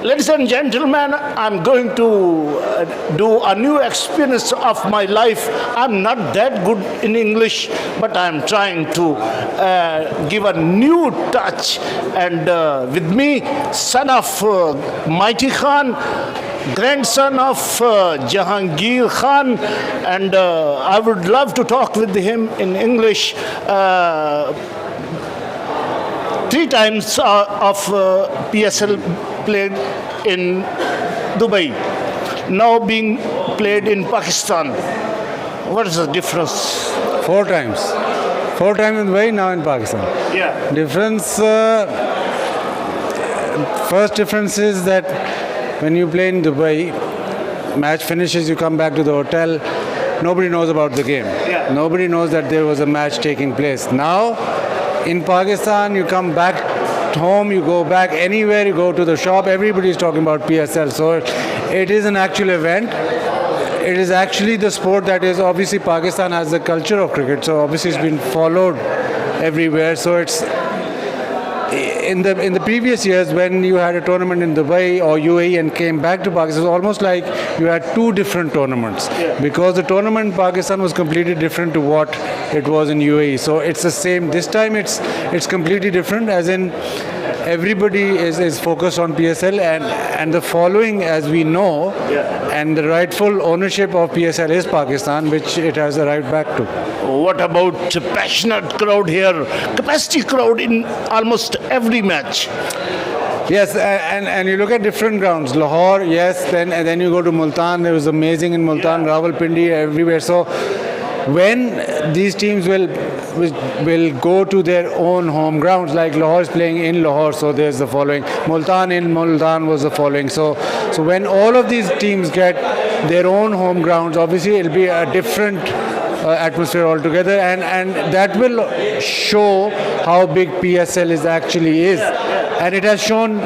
Ladies and gentlemen, I'm going to do a new experience of my life. I'm not that good in English, but I'm trying to give a new touch. And with me, son of Mighty Khan, grandson of Jahangir Khan, and I would love to talk with him in English. Three times of PSL played in Dubai, now being played in Pakistan. What is the difference? Four times. Four times in Dubai, now in Pakistan. Yeah. Difference, first difference is that when you play in Dubai, match finishes, you come back to the hotel, nobody knows about the game. Yeah. Nobody knows that there was a match taking place. Now, in Pakistan, you come back home, you go back anywhere, you go to the shop, everybody is talking about PSL. So it is an actual event. It is actually the sport that is, obviously Pakistan has the culture of cricket, so obviously it's been followed everywhere. So it's in the previous years when you had a tournament in Dubai or UAE and came back to Pakistan, it was almost like you had two different tournaments, because the tournament in Pakistan was completely different to what it was in UAE. So it's the same. This time it's completely different, as in everybody is focused on PSL, and the following, as we know, and the rightful ownership of PSL is Pakistan, which it has a right back to. What about passionate crowd here? Capacity crowd in almost every match. Yes, and you look at different grounds. Lahore, yes, and then you go to Multan. It was amazing in Multan, Rawalpindi, everywhere. So when these teams will go to their own home grounds, like Lahore is playing in Lahore, so there's the following. Multan in Multan was the following. So when all of these teams get their own home grounds, obviously it'll be a different atmosphere altogether, and that will show how big PSL actually is. And it has shown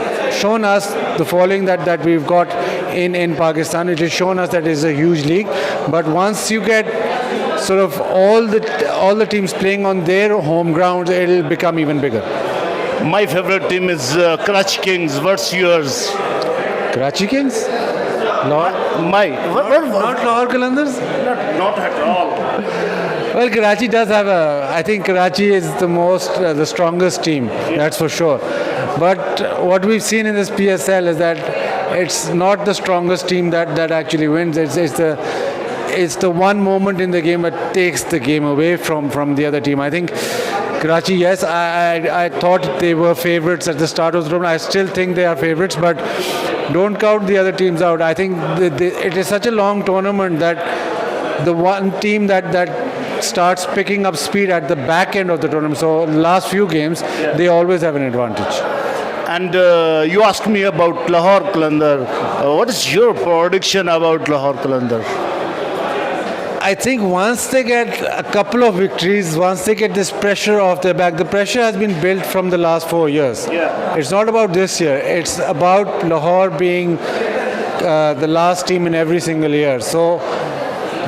us the following that we've got in Pakistan. It has shown us that it's a huge league. But once you get sort of all the teams playing on their home grounds, it'll become even bigger. My favorite team is Karachi Kings. What's yours? Karachi Kings? Not Lahore Qalandars? Not at all. Well, Karachi does have I think Karachi is the strongest team, that's for sure. But what we've seen in this PSL is that it's not the strongest team that actually wins. It's the one moment in the game that takes the game away from the other team. I think Karachi, yes, I thought they were favourites at the start of the tournament. I still think they are favourites, but don't count the other teams out. I think it is such a long tournament that the one team that starts picking up speed at the back end of the tournament, so last few games, they always have an advantage. And you asked me about Lahore Qalandar. What is your prediction about Lahore Qalandar? I think once they get a couple of victories, once they get this pressure off their back, the pressure has been built from the last 4 years. Yeah. It's not about this year. It's about Lahore being the last team in every single year. So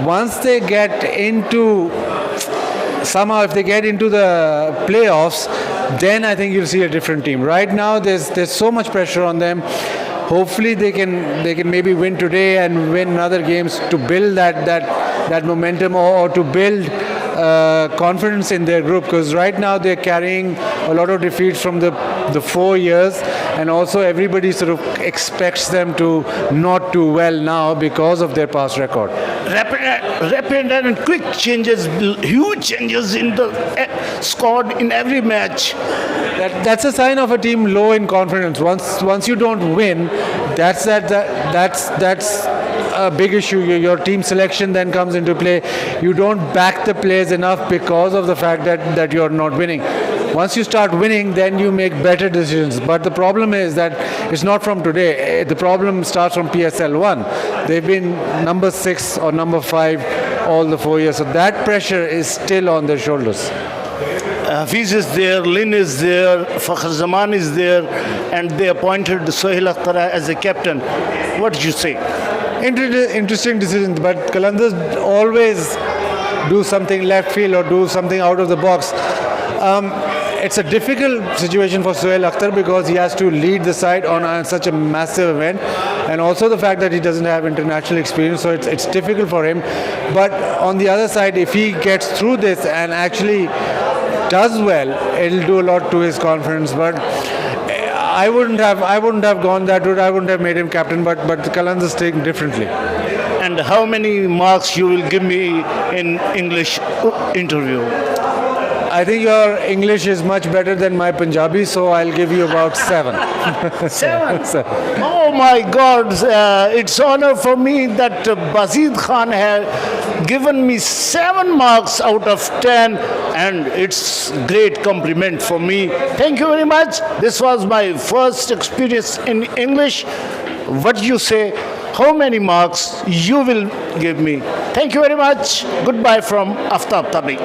once they get into, somehow if they get into the playoffs, then I think you'll see a different team. Right now there's so much pressure on them. Hopefully they can maybe win today and win other games to build that momentum, or to build confidence in their group, because right now they're carrying a lot of defeats from the 4 years, and also everybody sort of expects them to not do well now because of their past record. Rapid and quick changes, huge changes in the squad in every match. That's a sign of a team low in confidence. Once you don't win, that's a big issue. Your team selection then comes into play. You don't back the players enough because of the fact that you're not winning. Once you start winning, then you make better decisions. But the problem is that it's not from today. The problem starts from PSL 1. They've been number 6 or number 5 all the 4 years. So that pressure is still on their shoulders. Hafiz is there, Lin is there, Fakhr Zaman is there, and they appointed Sohail Akhtar as a captain. What did you say? Interesting decision, but Qalandars always do something left field or do something out of the box. it's a difficult situation for Sohail Akhtar because he has to lead the side on such a massive event, and also the fact that he doesn't have international experience, so it's difficult for him. But on the other side, if he gets through this and actually does well, it'll do a lot to his confidence. But I wouldn't have gone that route. I wouldn't have made him captain. But Kalanz is taken differently. And how many marks you will give me in English interview? I think your English is much better than my Punjabi, so I'll give you about 7. 7. Oh my God! It's honor for me that Bazid Khan has given me 7 marks out of 10, and it's great compliment for me. Thank you very much. This was my first experience in English. What you say? How many marks you will give me? Thank you very much. Goodbye from Aftab Tabi.